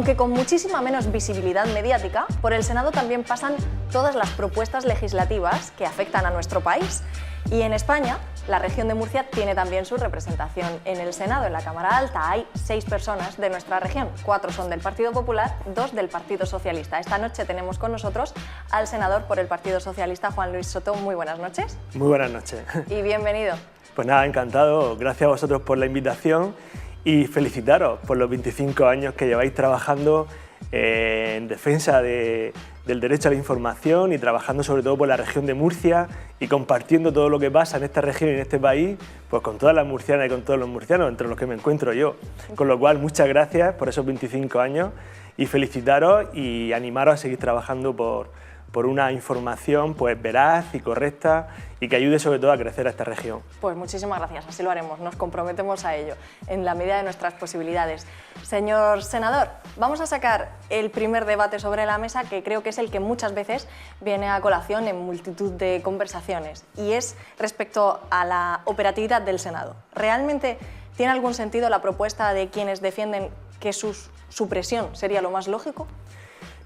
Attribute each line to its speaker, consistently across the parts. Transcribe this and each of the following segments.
Speaker 1: Aunque con muchísima menos visibilidad mediática, por el Senado también pasan todas las propuestas legislativas que afectan a nuestro país. Y en España, la región de Murcia tiene también su representación en el Senado. En la Cámara Alta hay 6 personas de nuestra región, 4 son del Partido Popular, 2 del Partido Socialista. Esta noche tenemos con nosotros al senador por el Partido Socialista, Juan Luis Soto. Muy buenas noches.
Speaker 2: Muy buenas noches.
Speaker 1: Y bienvenido.
Speaker 2: Pues nada, encantado. Gracias a vosotros por la invitación y felicitaros por los 25 años que lleváis trabajando en defensa del derecho a la información y trabajando sobre todo por la región de Murcia y compartiendo todo lo que pasa en esta región y en este país pues con todas las murcianas y con todos los murcianos, entre los que me encuentro yo. Con lo cual, muchas gracias por esos 25 años y felicitaros y animaros a seguir trabajando por una información pues veraz y correcta y que ayude sobre todo a crecer a esta región.
Speaker 1: Pues muchísimas gracias, así lo haremos, nos comprometemos a ello, en la medida de nuestras posibilidades. Señor senador, vamos a sacar el primer debate sobre la mesa, que creo que es el que muchas veces viene a colación en multitud de conversaciones, y es respecto a la operatividad del Senado. ¿Realmente tiene algún sentido la propuesta de quienes defienden que su supresión sería lo más lógico?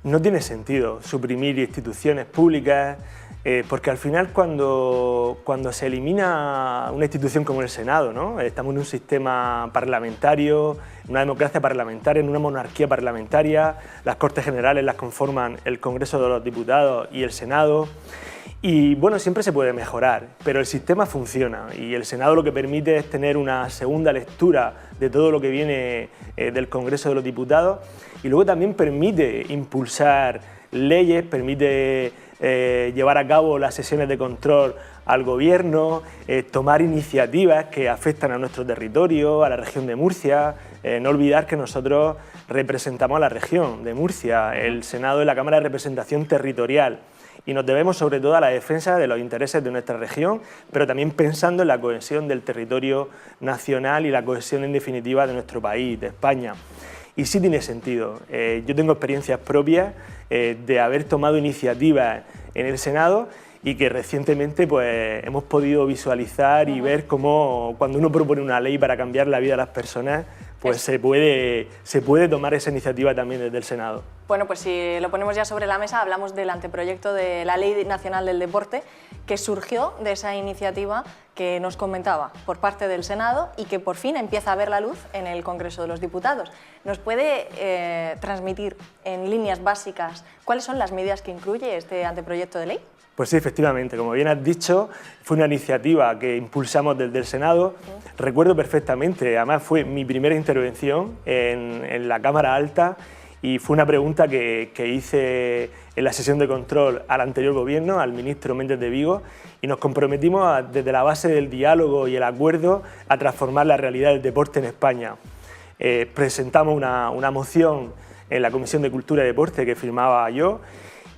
Speaker 2: No tiene sentido suprimir instituciones públicas, porque al final cuando se elimina una institución como el Senado, ¿no? Estamos en un sistema parlamentario, en una democracia parlamentaria, en una monarquía parlamentaria, las Cortes Generales las conforman el Congreso de los Diputados y el Senado, y bueno, siempre se puede mejorar, pero el sistema funciona y el Senado lo que permite es tener una segunda lectura de todo lo que viene del Congreso de los Diputados y luego también permite impulsar leyes, permite llevar a cabo las sesiones de control al Gobierno, tomar iniciativas que afectan a nuestro territorio, a la región de Murcia. No olvidar que nosotros representamos a la región de Murcia, el Senado es la Cámara de Representación Territorial y nos debemos sobre todo a la defensa de los intereses de nuestra región, pero también pensando en la cohesión del territorio nacional y la cohesión en definitiva de nuestro país, de España. Y sí tiene sentido. Yo tengo experiencias propias de haber tomado iniciativas en el Senado y que recientemente pues, hemos podido visualizar y ver cómo cuando uno propone una ley para cambiar la vida de las personas, pues se puede tomar esa iniciativa también desde el Senado.
Speaker 1: Bueno, pues si lo ponemos ya sobre la mesa, hablamos del anteproyecto de la Ley Nacional del Deporte, que surgió de esa iniciativa que nos comentaba por parte del Senado y que por fin empieza a ver la luz en el Congreso de los Diputados. ¿Nos puede transmitir en líneas básicas cuáles son las medidas que incluye este anteproyecto de ley?
Speaker 2: Pues sí, efectivamente, como bien has dicho, fue una iniciativa que impulsamos desde el Senado. Recuerdo perfectamente, además fue mi primera intervención en la Cámara Alta y fue una pregunta que hice en la sesión de control al anterior gobierno, al ministro Méndez de Vigo, y nos comprometimos desde la base del diálogo y el acuerdo a transformar la realidad del deporte en España. Presentamos una moción en la Comisión de Cultura y Deporte que firmaba yo,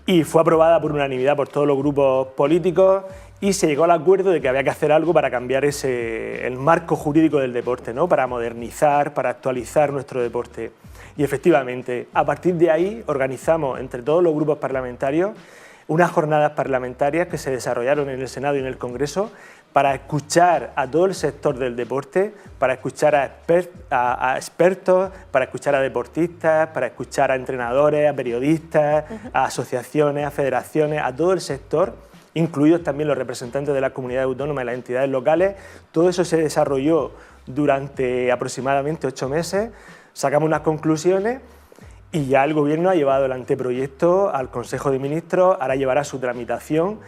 Speaker 2: y fue aprobada por unanimidad por todos los grupos políticos y se llegó al acuerdo de que había que hacer algo para cambiar el marco jurídico del deporte, ¿no? Para modernizar, para actualizar nuestro deporte. Y efectivamente, a partir de ahí organizamos entre todos los grupos parlamentarios unas jornadas parlamentarias que se desarrollaron en el Senado y en el Congreso para escuchar a todo el sector del deporte, para escuchar a expertos, para escuchar a deportistas, para escuchar a entrenadores, a periodistas, a asociaciones, a federaciones, a todo el sector, incluidos también los representantes de las comunidades autónomas y las entidades locales. Todo eso se desarrolló durante aproximadamente 8 meses, sacamos unas conclusiones y ya el Gobierno ha llevado el anteproyecto al Consejo de Ministros, ahora llevará su tramitación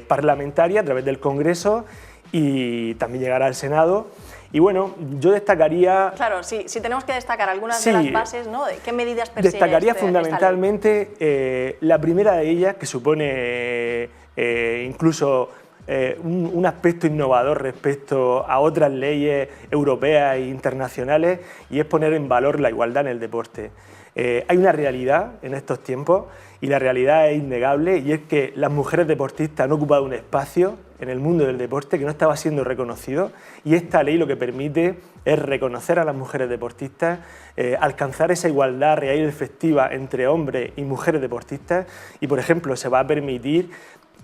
Speaker 2: parlamentaria a través del Congreso y también llegará al Senado. Y bueno, yo destacaría...
Speaker 1: Claro, si tenemos que destacar algunas de las bases, ¿no? ¿Qué medidas persigue?
Speaker 2: Destacaría fundamentalmente la primera de ellas, que supone incluso un aspecto innovador respecto a otras leyes europeas e internacionales, y es poner en valor la igualdad en el deporte. Hay una realidad en estos tiempos y la realidad es innegable, y es que las mujeres deportistas han ocupado un espacio en el mundo del deporte que no estaba siendo reconocido, y esta ley lo que permite es reconocer a las mujeres deportistas, alcanzar esa igualdad real y efectiva entre hombres y mujeres deportistas, y por ejemplo se va a permitir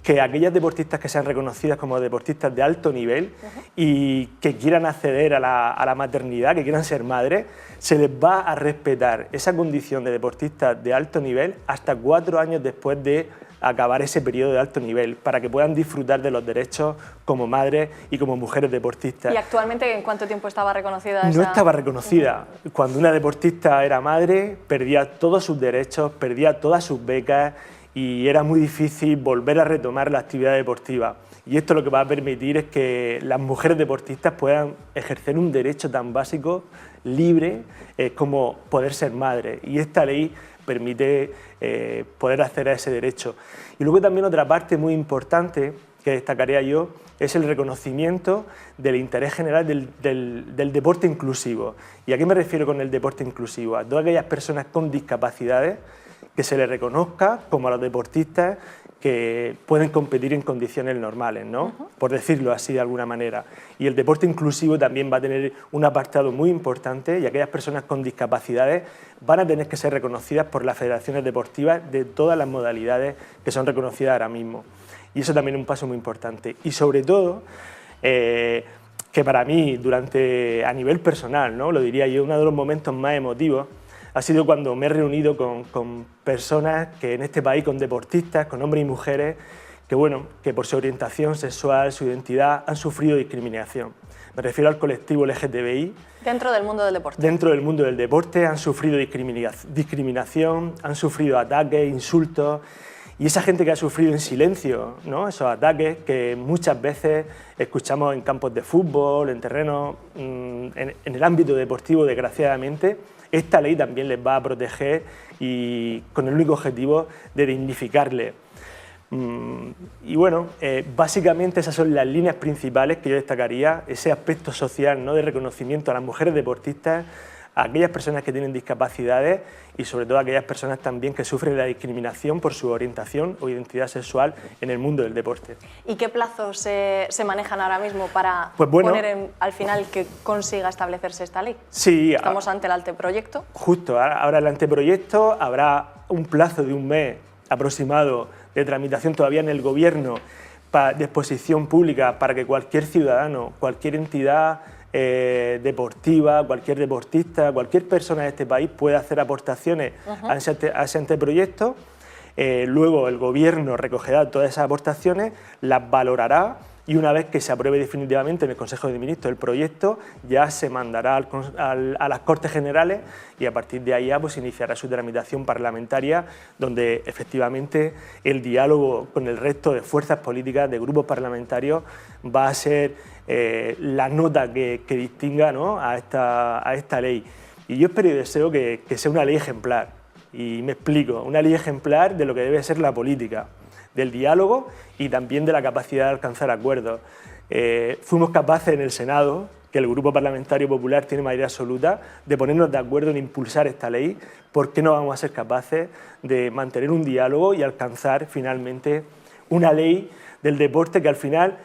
Speaker 2: que aquellas deportistas que sean reconocidas como deportistas de alto nivel y que quieran acceder a la maternidad, que quieran ser madres, se les va a respetar esa condición de deportistas de alto nivel hasta 4 años después de acabar ese periodo de alto nivel, para que puedan disfrutar de los derechos como madres y como mujeres deportistas.
Speaker 1: ¿Y actualmente en cuánto tiempo estaba reconocida esa...?
Speaker 2: No estaba reconocida. Cuando una deportista era madre, perdía todos sus derechos, perdía todas sus becas y era muy difícil volver a retomar la actividad deportiva. Y esto lo que va a permitir es que las mujeres deportistas puedan ejercer un derecho tan básico, libre, como poder ser madre. Y esta ley permite poder acceder a ese derecho. Y luego también otra parte muy importante que destacaría yo es el reconocimiento del interés general del deporte inclusivo. ¿Y a qué me refiero con el deporte inclusivo? A todas aquellas personas con discapacidades que se les reconozca como a los deportistas que pueden competir en condiciones normales, ¿no? Por decirlo así de alguna manera. Y el deporte inclusivo también va a tener un apartado muy importante y aquellas personas con discapacidades van a tener que ser reconocidas por las federaciones deportivas de todas las modalidades que son reconocidas ahora mismo. Y eso también es un paso muy importante. Y sobre todo, que para mí, a nivel personal, ¿no? Lo diría yo, uno de los momentos más emotivos ha sido cuando me he reunido con personas que en este país, con deportistas, con hombres y mujeres, que por su orientación sexual, su identidad, han sufrido discriminación. Me refiero al colectivo LGTBI.
Speaker 1: Dentro del mundo del deporte.
Speaker 2: Dentro del mundo del deporte han sufrido discriminación, han sufrido ataques, insultos, y esa gente que ha sufrido en silencio, ¿no? Esos ataques que muchas veces escuchamos en campos de fútbol, en terrenos, en el ámbito deportivo, desgraciadamente, esta ley también les va a proteger y con el único objetivo de dignificarles. Y bueno, básicamente esas son las líneas principales que yo destacaría, ese aspecto social, ¿no? De reconocimiento a las mujeres deportistas, a aquellas personas que tienen discapacidades y sobre todo a aquellas personas también que sufren la discriminación por su orientación o identidad sexual en el mundo del deporte.
Speaker 1: ¿Y qué plazos se manejan ahora mismo para poner al final que consiga establecerse esta ley?
Speaker 2: Sí,
Speaker 1: estamos ante el anteproyecto.
Speaker 2: Justo, ahora el anteproyecto habrá un plazo de un mes aproximado de tramitación todavía en el Gobierno de exposición pública para que cualquier ciudadano, cualquier entidad deportiva, cualquier deportista, cualquier persona de este país pueda hacer aportaciones a ese anteproyecto. Luego el Gobierno recogerá todas esas aportaciones, las valorará y una vez que se apruebe definitivamente en el Consejo de Ministros el proyecto, ya se mandará a las Cortes Generales y a partir de ahí ya pues iniciará su tramitación parlamentaria, donde efectivamente el diálogo con el resto de fuerzas políticas, de grupos parlamentarios, va a ser la nota que distinga, ¿no? a esta ley. Y yo espero y deseo que sea una ley ejemplar. Y me explico, una ley ejemplar de lo que debe ser la política, del diálogo y también de la capacidad de alcanzar acuerdos. Fuimos capaces en el Senado, que el Grupo Parlamentario Popular tiene mayoría absoluta, de ponernos de acuerdo en impulsar esta ley. ¿Por qué no vamos a ser capaces de mantener un diálogo y alcanzar finalmente una ley del deporte que al final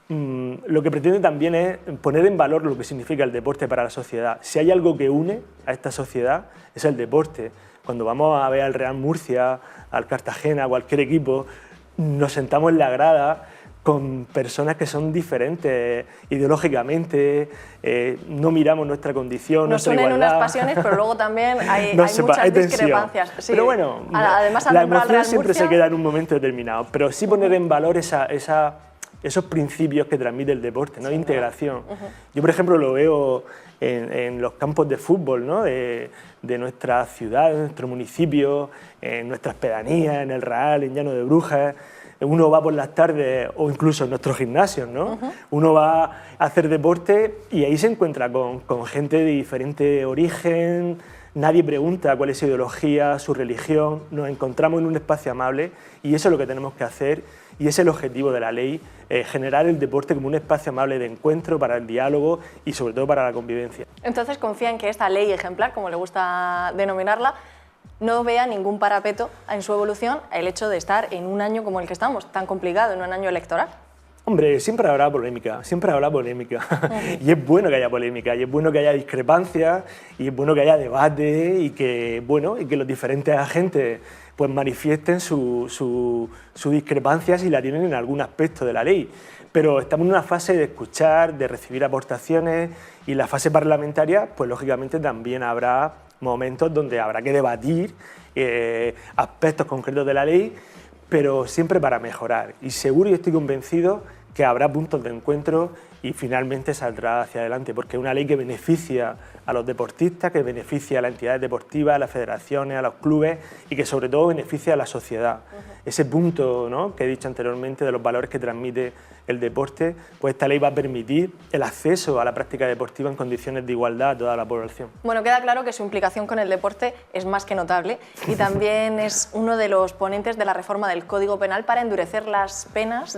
Speaker 2: lo que pretende también es poner en valor lo que significa el deporte para la sociedad? Si hay algo que une a esta sociedad es el deporte. Cuando vamos a ver al Real Murcia, al Cartagena, a cualquier equipo, nos sentamos en la grada con personas que son diferentes ideológicamente, no miramos nuestra condición, nuestra igualdad.
Speaker 1: Nos unen unas pasiones, pero luego también hay muchas discrepancias. Sí.
Speaker 2: Pero bueno,
Speaker 1: además,
Speaker 2: la emoción siempre se queda en un momento determinado, pero sí poner en valor esos principios que transmite el deporte, ¿no? De integración. Yo, por ejemplo, lo veo en los campos de fútbol, ¿no? de nuestra ciudad, de nuestro municipio, en nuestras pedanías, en el Raal, en Llano de Brujas. Uno va por las tardes o incluso en nuestros gimnasios, ¿no? Uno va a hacer deporte y ahí se encuentra con gente de diferente origen, nadie pregunta cuál es su ideología, su religión, nos encontramos en un espacio amable y eso es lo que tenemos que hacer y ese es el objetivo de la ley, generar el deporte como un espacio amable de encuentro para el diálogo y sobre todo para la convivencia.
Speaker 1: Entonces confía en que esta ley ejemplar, como le gusta denominarla, no vea ningún parapeto en su evolución el hecho de estar en un año como el que estamos, tan complicado, en un año electoral.
Speaker 2: Hombre, siempre habrá polémica, siempre habrá polémica. Y es bueno que haya polémica, y es bueno que haya discrepancias, y es bueno que haya debate, y que, bueno, y que los diferentes agentes pues manifiesten su discrepancia si la tienen en algún aspecto de la ley. Pero estamos en una fase de escuchar, de recibir aportaciones, y la fase parlamentaria, pues lógicamente también habrá momentos donde habrá que debatir aspectos concretos de la ley, pero siempre para mejorar. Y seguro y estoy convencido que habrá puntos de encuentro y finalmente saldrá hacia adelante, porque es una ley que beneficia a los deportistas, que beneficia a las entidades deportivas, a las federaciones, a los clubes y que sobre todo beneficia a la sociedad. Ese punto, ¿no?, que he dicho anteriormente de los valores que transmite el deporte, pues esta ley va a permitir el acceso a la práctica deportiva en condiciones de igualdad a toda la población.
Speaker 1: Bueno, queda claro que su implicación con el deporte es más que notable y también es uno de los ponentes de la reforma del Código Penal para endurecer las penas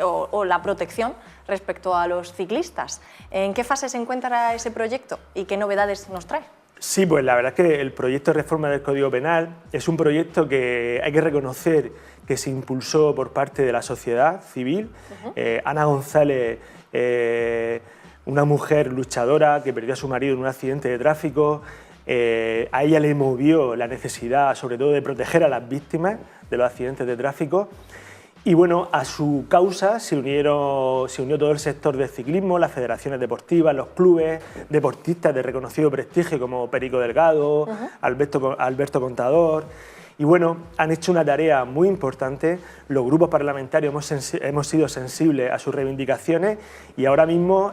Speaker 1: o la protección respecto a los ciclistas. ¿En qué fase se encuentra ese proyecto y qué novedades nos trae?
Speaker 2: Sí, pues la verdad es que el proyecto de reforma del Código Penal es un proyecto que hay que reconocer que se impulsó por parte de la sociedad civil. Ana González, una mujer luchadora que perdió a su marido en un accidente de tráfico, a ella le movió la necesidad sobre todo de proteger a las víctimas de los accidentes de tráfico. Y bueno, a su causa se unió todo el sector del ciclismo, las federaciones deportivas, los clubes, deportistas de reconocido prestigio como Perico Delgado, Alberto Contador. Y bueno, han hecho una tarea muy importante, los grupos parlamentarios hemos sido sensibles a sus reivindicaciones y ahora mismo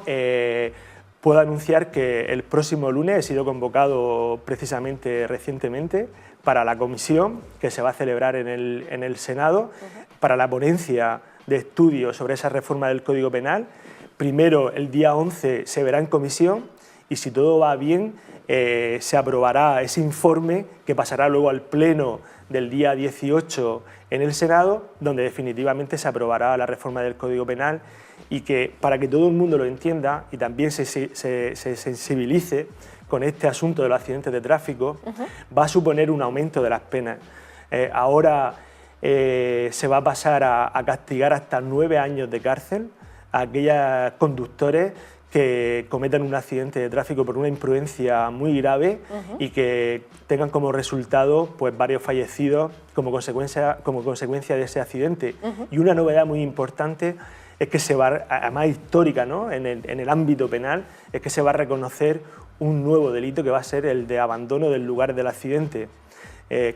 Speaker 2: puedo anunciar que el próximo lunes he sido convocado precisamente recientemente para la comisión que se va a celebrar en el Senado, para la ponencia de estudio sobre esa reforma del Código Penal. Primero, el día 11 se verá en comisión y si todo va bien se aprobará ese informe que pasará luego al pleno del día 18 en el Senado, donde definitivamente se aprobará la reforma del Código Penal y que, para que todo el mundo lo entienda y también se sensibilice con este asunto de los accidentes de tráfico, va a suponer un aumento de las penas. Ahora se va a pasar a castigar hasta 9 años de cárcel a aquellos conductores que cometan un accidente de tráfico por una imprudencia muy grave y que tengan como resultado pues, varios fallecidos como consecuencia de ese accidente. Y una novedad muy importante es que se va, además histórica, ¿no?, en el ámbito penal, es que se va a reconocer un nuevo delito que va a ser el de abandono del lugar del accidente.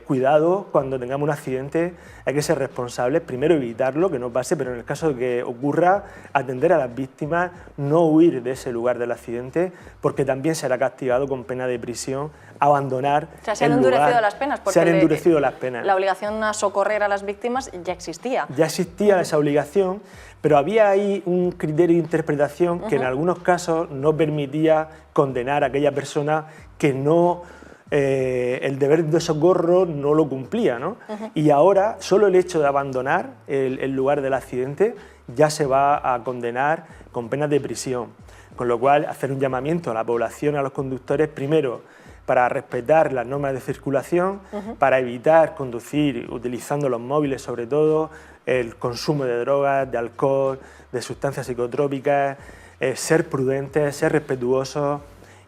Speaker 2: Cuidado, cuando tengamos un accidente hay que ser responsables, primero evitarlo, que no pase, pero en el caso de que ocurra, atender a las víctimas, no huir de ese lugar del accidente, porque también será castigado con pena de prisión, abandonar
Speaker 1: o sea, se han endurecido las penas, porque
Speaker 2: se han endurecido las penas.
Speaker 1: La obligación a socorrer a las víctimas ya existía.
Speaker 2: Ya existía esa obligación, pero había ahí un criterio de interpretación que en algunos casos no permitía condenar a aquella persona que no... el deber de socorro no lo cumplía, ¿no? Y ahora solo el hecho de abandonar el lugar del accidente ya se va a condenar con penas de prisión, con lo cual hacer un llamamiento a la población, a los conductores, primero para respetar las normas de circulación, para evitar conducir utilizando los móviles, sobre todo el consumo de drogas, de alcohol, de sustancias psicotrópicas, ser prudentes, ser respetuosos,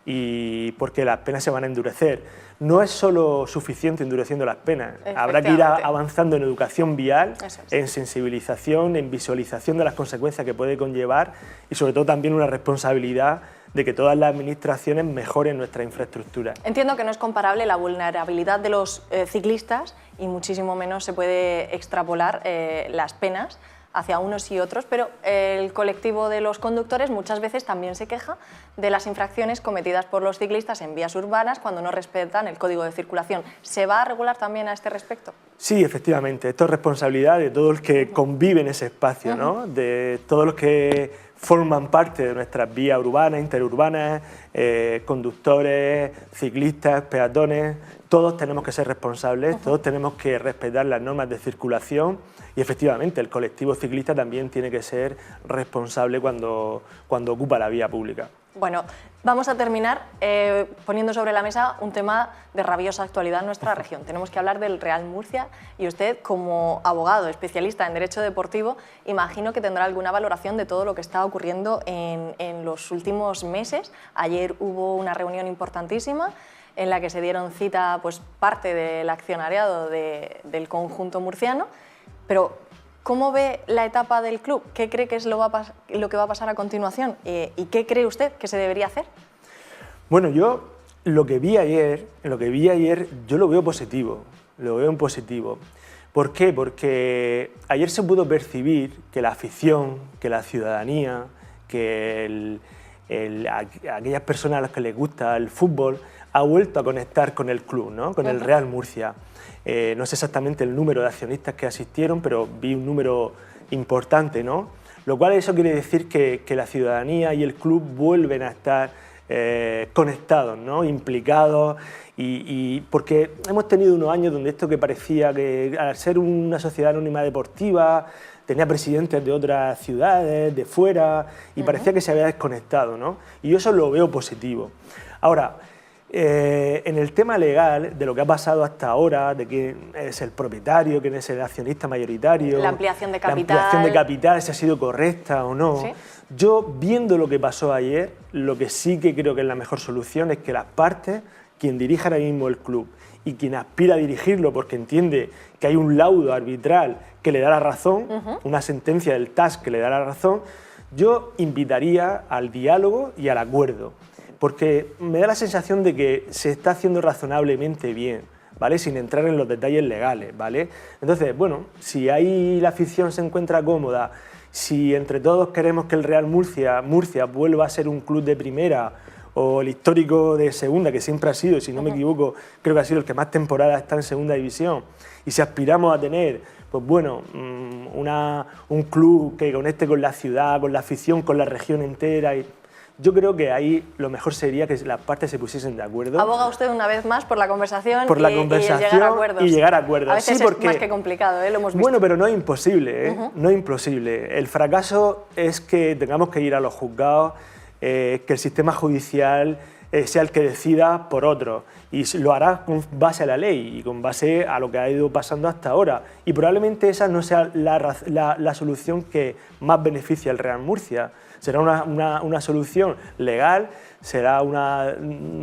Speaker 2: y porque las penas se van a endurecer. No es solo suficiente endureciendo las penas, habrá que ir avanzando en educación vial, en sensibilización, en visualización de las consecuencias que puede conllevar y sobre todo también una responsabilidad de que todas las administraciones mejoren nuestra infraestructura.
Speaker 1: Entiendo que no es comparable la vulnerabilidad de los ciclistas y muchísimo menos se puede extrapolar las penas hacia unos y otros, pero el colectivo de los conductores muchas veces también se queja de las infracciones cometidas por los ciclistas en vías urbanas cuando no respetan el código de circulación. ¿Se va a regular también a este respecto?
Speaker 2: Sí, efectivamente, esto es responsabilidad de todos los que conviven en ese espacio, ¿no?, de todos los que forman parte de nuestras vías urbanas, interurbanas, conductores, ciclistas, peatones. Todos tenemos que ser responsables, todos tenemos que respetar las normas de circulación y efectivamente el colectivo ciclista también tiene que ser responsable cuando ocupa la vía pública.
Speaker 1: Bueno, vamos a terminar poniendo sobre la mesa un tema de rabiosa actualidad en nuestra región. Tenemos que hablar del Real Murcia y usted, como abogado especialista en Derecho Deportivo, imagino que tendrá alguna valoración de todo lo que está ocurriendo en los últimos meses. Ayer hubo una reunión importantísima en la que se dieron cita pues, parte del accionariado del conjunto murciano, pero ¿cómo ve la etapa del club? ¿Qué cree que es lo que va a pasar a continuación? ¿Y qué cree usted que se debería hacer?
Speaker 2: Bueno, yo lo que vi ayer, yo lo veo positivo, lo veo en positivo. ¿Por qué? Porque ayer se pudo percibir que la afición, que la ciudadanía, que aquellas personas a las que les gusta el fútbol, ha vuelto a conectar con el club, ¿no? Con el Real Murcia. No sé exactamente el número de accionistas que asistieron, pero vi un número importante, ¿no? Lo cual eso quiere decir que la ciudadanía y el club vuelven a estar conectados, ¿no? Implicados, y porque hemos tenido unos años donde esto que parecía que al ser una sociedad anónima deportiva tenía presidentes de otras ciudades, de fuera, y parecía que se había desconectado, ¿no? Y yo eso lo veo positivo. Ahora, en el tema legal, de lo que ha pasado hasta ahora, de quién es el propietario, quién es el accionista mayoritario,
Speaker 1: la ampliación de capital,
Speaker 2: si ha sido correcta o no,
Speaker 1: ¿sí?
Speaker 2: Yo, viendo lo que pasó ayer, lo que sí que creo que es la mejor solución es que las partes, quien dirige ahora mismo el club y quien aspira a dirigirlo porque entiende que hay un laudo arbitral que le da la razón, una sentencia del TAS que le da la razón, yo invitaría al diálogo y al acuerdo, porque me da la sensación de que se está haciendo razonablemente bien, ¿vale? Sin entrar en los detalles legales, ¿vale? Entonces, bueno, si ahí la afición se encuentra cómoda, si entre todos queremos que el Real Murcia vuelva a ser un club de primera, o el histórico de segunda, que siempre ha sido, si no me equivoco, creo que ha sido el que más temporadas está en segunda división, y si aspiramos a tener, pues bueno, un club que conecte con la ciudad, con la afición, con la región entera, yo creo que ahí lo mejor sería que las partes se pusiesen de acuerdo.
Speaker 1: Aboga usted una vez más por la conversación,
Speaker 2: y llegar a acuerdos. Y llegar a acuerdos.
Speaker 1: A veces
Speaker 2: sí, porque,
Speaker 1: es más que complicado, lo hemos visto.
Speaker 2: Bueno, pero no es imposible, ¿eh? No es imposible. El fracaso es que tengamos que ir a los juzgados, que el sistema judicial sea el que decida por otros, y lo hará con base a la ley y con base a lo que ha ido pasando hasta ahora, y probablemente esa no sea la solución que más beneficia al Real Murcia. Será una solución legal, será una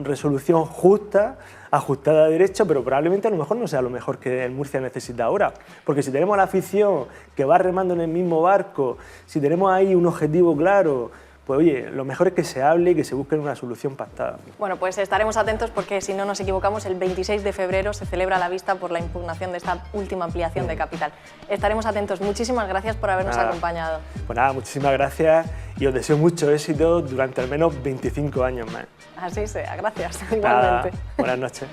Speaker 2: resolución justa, ajustada a derecho, pero probablemente a lo mejor no sea lo mejor que el Murcia necesita ahora, porque si tenemos la afición que va remando en el mismo barco, si tenemos ahí un objetivo claro, pues oye, lo mejor es que se hable y que se busque una solución pactada.
Speaker 1: Bueno, pues estaremos atentos porque si no nos equivocamos, el 26 de febrero se celebra la vista por la impugnación de esta última ampliación de capital. Estaremos atentos. Muchísimas gracias por habernos acompañado.
Speaker 2: Pues nada, muchísimas gracias y os deseo mucho éxito durante al menos 25 años más.
Speaker 1: Así sea, gracias.
Speaker 2: Igualmente. Buenas noches.